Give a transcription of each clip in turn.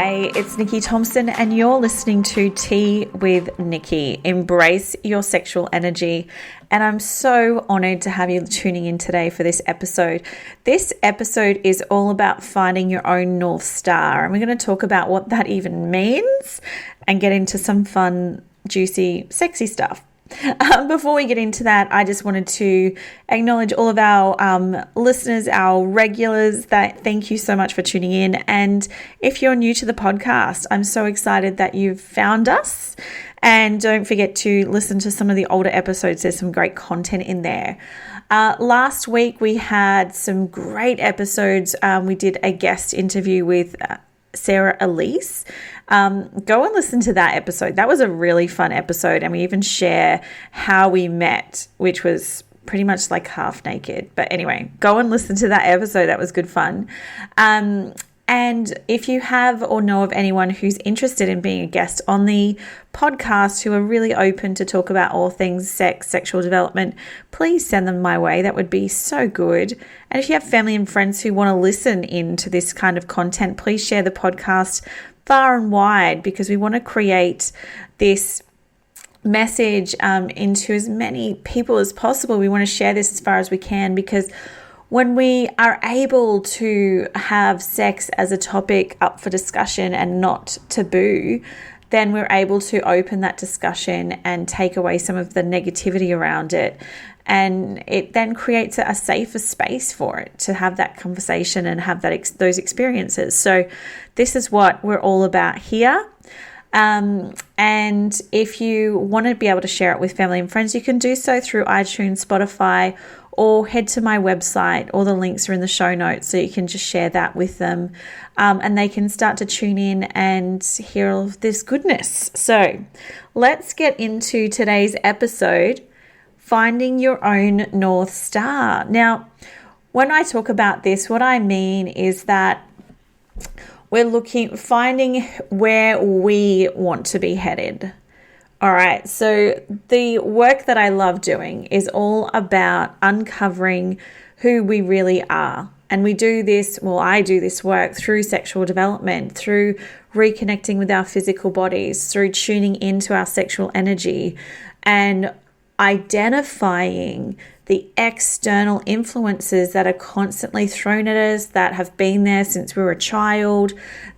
Hey, it's Nikki Thompson and you're listening to Tea with Nikki. Embrace your sexual energy. And I'm so honored to have you tuning in today for this episode. This episode is all about finding your own North Star. And we're going to talk about what that even means and get into some fun, juicy, sexy stuff. Before we get into that, I just wanted to acknowledge all of our listeners, our regulars. That thank you so much for tuning in. And if you're new to the podcast, I'm so excited that you've found us. And don't forget to listen to some of the older episodes. There's some great content in there. Last week, we had some great episodes. We did a guest interview with Sarah Elise. Go and listen to that episode. That was a really fun episode, and we even share how we met, which was pretty much like half naked. But anyway, go and listen to that episode. That was good fun. And if you have or know of anyone who's interested in being a guest on the podcast who are really open to talk about all things sex, sexual development, please send them my way. That would be so good. And if you have family and friends who want to listen into this kind of content, please share the podcast far and wide, because we want to create this message into as many people as possible. We want to share this as far as we can, because when we are able to have sex as a topic up for discussion and not taboo, then we're able to open that discussion and take away some of the negativity around it. And it then creates a safer space for it to have that conversation and have those experiences. So this is what we're all about here. And if you want to be able to share it with family and friends, you can do so through iTunes, Spotify, or head to my website. All the links are in the show notes, so you can just share that with them, and they can start to tune in and hear all of this goodness. So let's get into today's episode, finding your own North Star. Now, when I talk about this, what I mean is that we're finding where we want to be headed. All right, so the work that I love doing is all about uncovering who we really are. And we do this, I do this work through sexual development, through reconnecting with our physical bodies, through tuning into our sexual energy and identifying the external influences that are constantly thrown at us, that have been there since we were a child,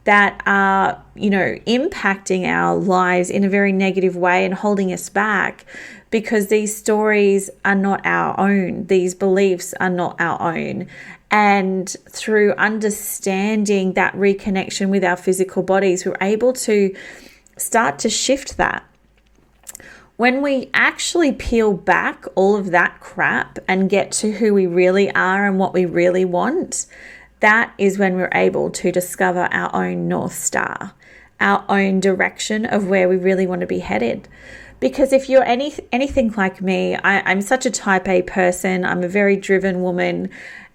that are, impacting our lives in a very negative way and holding us back, because these stories are not our own. These beliefs are not our own. And through understanding that reconnection with our physical bodies, we're able to start to shift that. When we actually peel back all of that crap and get to who we really are and what we really want, that is when we're able to discover our own North Star, our own direction of where we really want to be headed. Because if you're anything like me, I'm such a type A person. I'm a very driven woman.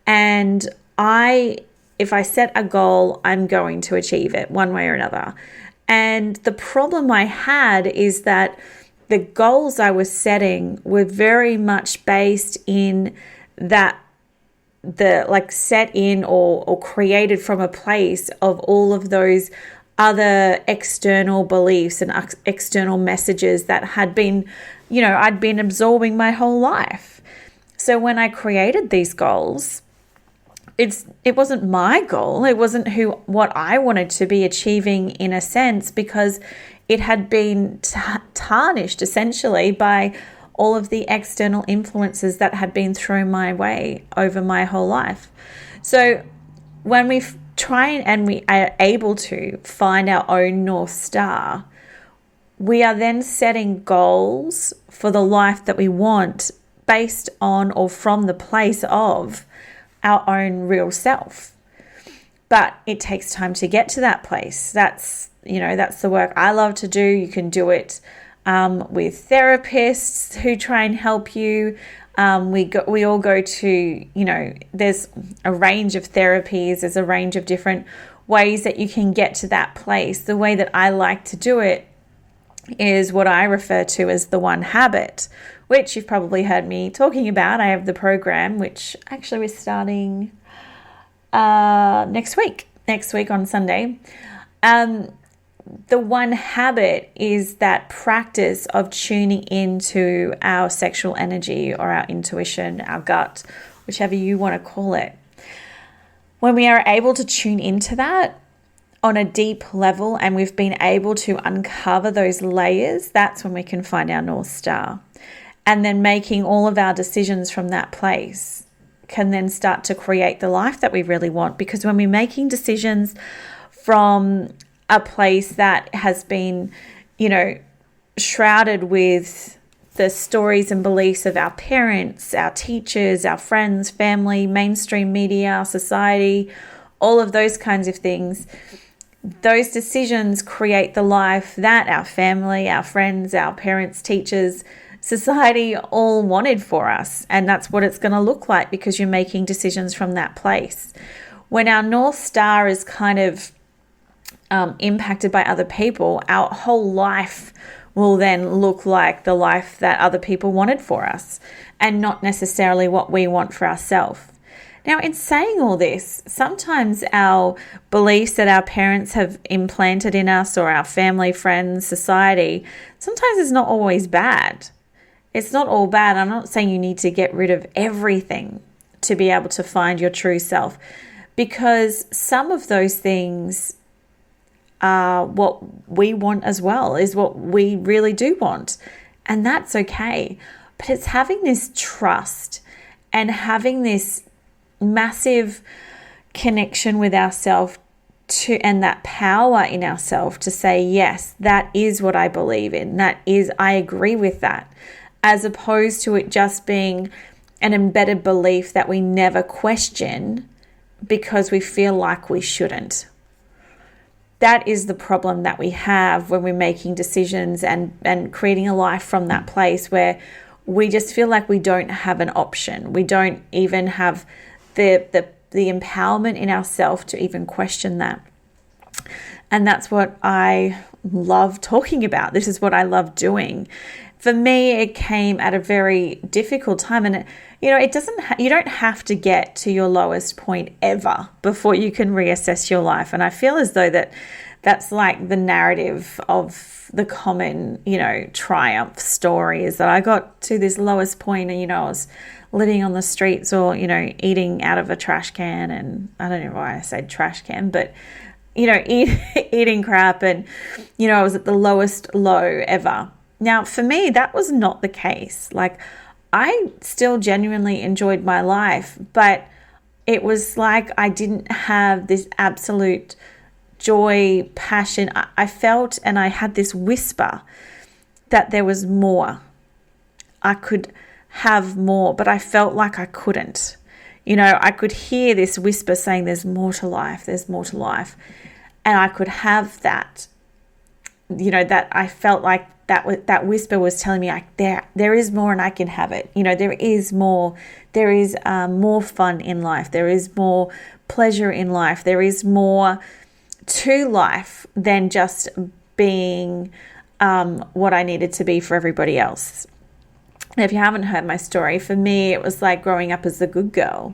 And if I set a goal, I'm going to achieve it one way or another. And the problem I had is that the goals I was setting were very much based in that set in or created from a place of all of those other external beliefs and external messages that had been, I'd been absorbing my whole life. So when I created these goals, it wasn't my goal. It wasn't what I wanted to be achieving in a sense, because it had been tarnished essentially by all of the external influences that had been thrown my way over my whole life. So when we try and we are able to find our own North Star, we are then setting goals for the life that we want based on or from the place of our own real self. But it takes time to get to that place. That's the work I love to do. You can do it with therapists who try and help you. We all go to, there's a range of therapies. There's a range of different ways that you can get to that place. The way that I like to do it is what I refer to as the one habit, which you've probably heard me talking about. I have the program, which actually we're starting next week on Sunday. The one habit is that practice of tuning into our sexual energy or our intuition, our gut, whichever you want to call it. When we are able to tune into that on a deep level and we've been able to uncover those layers, that's when we can find our North Star. And then making all of our decisions from that place can then start to create the life that we really want. Because when we're making decisions from a place that has been, shrouded with the stories and beliefs of our parents, our teachers, our friends, family, mainstream media, society, all of those kinds of things, those decisions create the life that our family, our friends, our parents, teachers, society all wanted for us. And that's what it's going to look like because you're making decisions from that place. When our North Star is kind of impacted by other people, our whole life will then look like the life that other people wanted for us and not necessarily what we want for ourselves. Now, in saying all this, sometimes our beliefs that our parents have implanted in us or our family, friends, society, sometimes it's not always bad. It's not all bad. I'm not saying you need to get rid of everything to be able to find your true self, because some of those things are what we want as well, is what we really do want. And that's okay. But it's having this trust and having this massive connection with ourselves and that power in ourselves to say, yes, that is what I believe in. I agree with that, as opposed to it just being an embedded belief that we never question because we feel like we shouldn't. That is the problem that we have when we're making decisions and creating a life from that place where we just feel like we don't have an option. We don't even have the empowerment in ourselves to even question that. And that's what I love talking about. This is what I love doing. For me, it came at a very difficult time, and you don't have to get to your lowest point ever before you can reassess your life. And I feel as though that's like the narrative of the common, triumph story, is that I got to this lowest point and, I was living on the streets or, eating out of a trash can. And I don't know why I said trash can, but, eating crap. And, I was at the lowest low ever. Now, for me, that was not the case. Like, I still genuinely enjoyed my life, but it was like I didn't have this absolute joy, passion. I felt, and I had this whisper that there was more. I could have more, but I felt like I couldn't. I could hear this whisper saying there's more to life, there's more to life. And I could have that, that I felt like that whisper was telling me there is more and I can have it. There is more. There is more fun in life. There is more pleasure in life. There is more to life than just being what I needed to be for everybody else. And if you haven't heard my story, for me, it was like growing up as the good girl,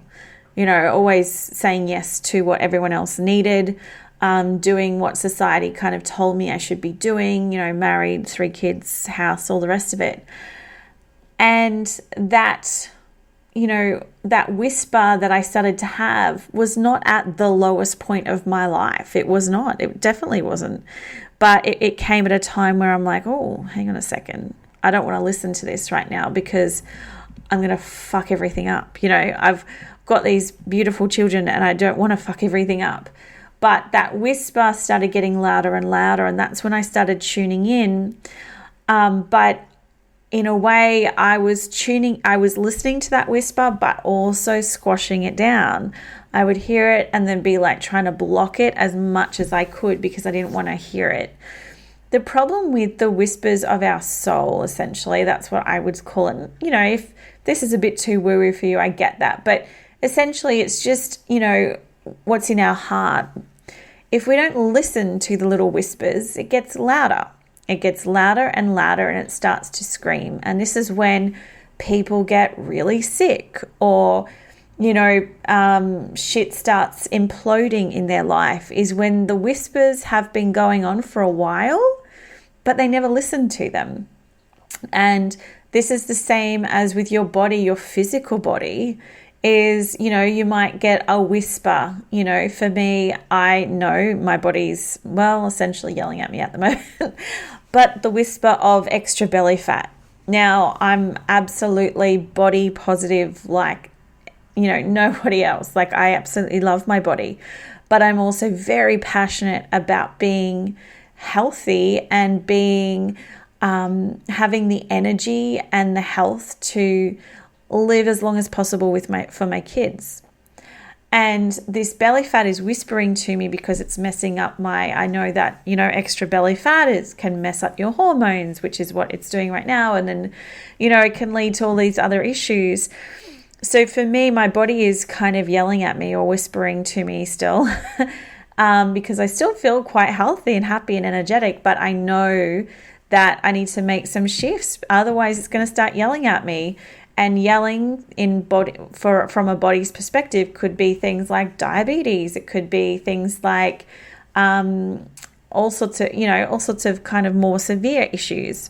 always saying yes to what everyone else needed, doing what society kind of told me I should be doing, married, 3 kids, house, all the rest of it. And that, that whisper that I started to have was not at the lowest point of my life. It was not. It definitely wasn't. But it came at a time where I'm like, oh, hang on a second. I don't want to listen to this right now because I'm going to fuck everything up. I've got these beautiful children and I don't want to fuck everything up. But that whisper started getting louder and louder, and that's when I started tuning in. But in a way, I was listening to that whisper, but also squashing it down. I would hear it and then be like trying to block it as much as I could because I didn't want to hear it. The problem with the whispers of our soul, essentially, that's what I would call it. If this is a bit too woo-woo for you, I get that. But essentially, it's just, what's in our heart. If we don't listen to the little whispers, it gets louder. It gets louder and louder and it starts to scream. And this is when people get really sick or, shit starts imploding in their life is when the whispers have been going on for a while, but they never listen to them. And this is the same as with your body, your physical body is, you might get a whisper. For me, I know my body's, essentially yelling at me at the moment, but the whisper of extra belly fat. Now, I'm absolutely body positive, like, nobody else. Like, I absolutely love my body, but I'm also very passionate about being healthy and being, having the energy and the health to live as long as possible for my kids. And this belly fat is whispering to me because it's messing up I know that, extra belly fat can mess up your hormones, which is what it's doing right now. And then, it can lead to all these other issues. So for me, my body is kind of yelling at me or whispering to me still, because I still feel quite healthy and happy and energetic, but I know that I need to make some shifts. Otherwise, it's going to start yelling at me. And yelling from a body's perspective could be things like diabetes. It could be things like all sorts of kind of more severe issues.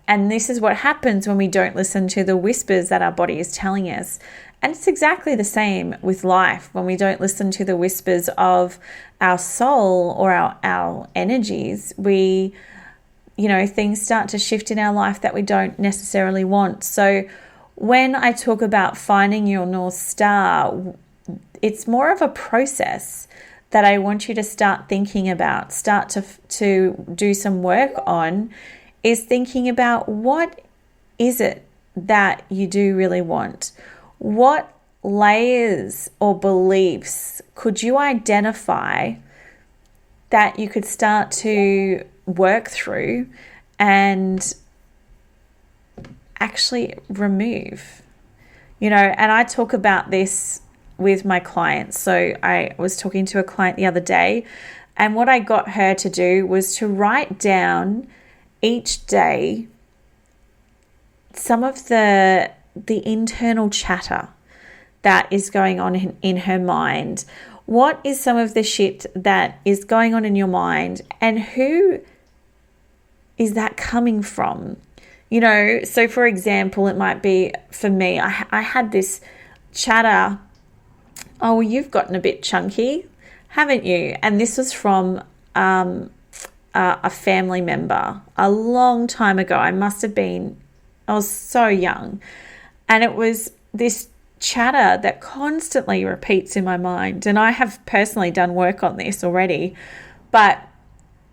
And this is what happens when we don't listen to the whispers that our body is telling us. And it's exactly the same with life. When we don't listen to the whispers of our soul or our energies, things start to shift in our life that we don't necessarily want. So when I talk about finding your North Star, it's more of a process that I want you to start thinking about, start to do some work on, is thinking about what is it that you do really want? What layers or beliefs could you identify that you could start to work through and actually remove, and I talk about this with my clients. So I was talking to a client the other day, and what I got her to do was to write down each day some of the internal chatter that is going on in her mind. What is some of the shit that is going on in your mind, and who is that coming from? So for example, it might be for me, I had this chatter, oh, well, you've gotten a bit chunky, haven't you? And this was from a family member a long time ago. I was so young. And it was this chatter that constantly repeats in my mind. And I have personally done work on this already, but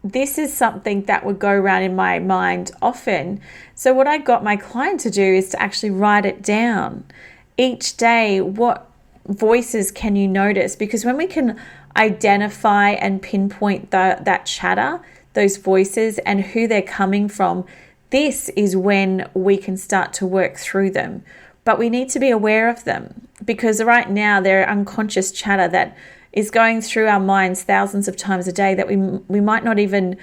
this is something that would go around in my mind often. So what I got my client to do is to actually write it down each day. What voices can you notice? Because when we can identify and pinpoint that chatter, those voices and who they're coming from, this is when we can start to work through them. But we need to be aware of them, because right now they're unconscious chatter that is going through our minds thousands of times a day that we might not even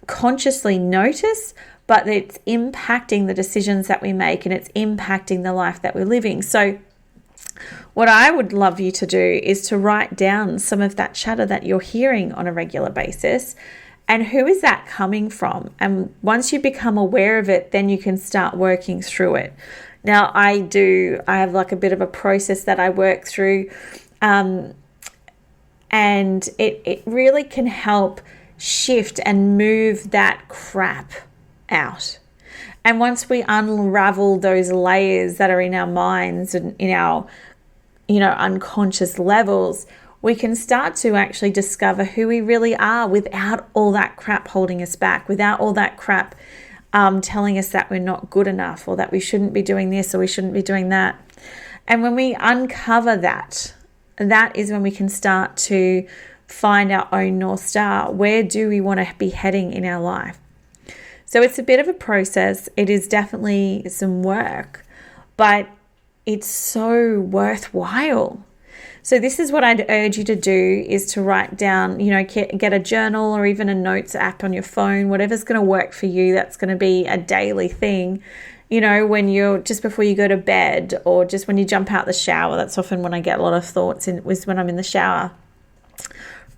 consciously notice, but it's impacting the decisions that we make, and it's impacting the life that we're living. So what I would love you to do is to write down some of that chatter that you're hearing on a regular basis, and who is that coming from? And once you become aware of it, then you can start working through it. Now, I have like a bit of a process that I work through, and it really can help shift and move that crap out. And once we unravel those layers that are in our minds and in our, unconscious levels, we can start to actually discover who we really are without all that crap holding us back, without all that crap telling us that we're not good enough, or that we shouldn't be doing this or we shouldn't be doing that. And when we uncover that is when we can start to find our own North Star. Where do we want to be heading in our life? So it's a bit of a process. It is definitely some work, but it's so worthwhile. So this is what I'd urge you to do, is to write down, get a journal or even a notes app on your phone, whatever's going to work for you. That's going to be a daily thing. when you're just before you go to bed, or just when you jump out the shower. That's often when I get a lot of thoughts was when I'm in the shower.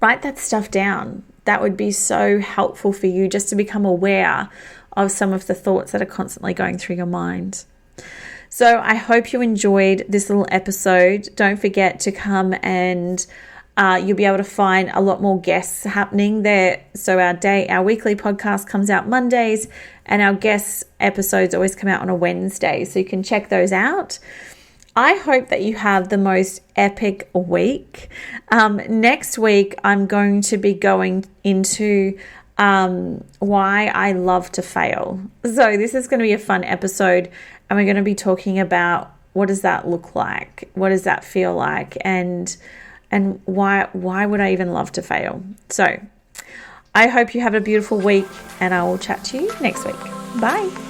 Write that stuff down. That would be so helpful for you, just to become aware of some of the thoughts that are constantly going through your mind. So I hope you enjoyed this little episode. Don't forget to come, and you'll be able to find a lot more guests happening there. So our weekly podcast comes out Mondays, and our guest episodes always come out on a Wednesday. So you can check those out. I hope that you have the most epic week. Next week, I'm going to be going into why I love to fail. So this is going to be a fun episode, and we're going to be talking about what does that look like? What does that feel like? And why would I even love to fail? So I hope you have a beautiful week, and I will chat to you next week. Bye.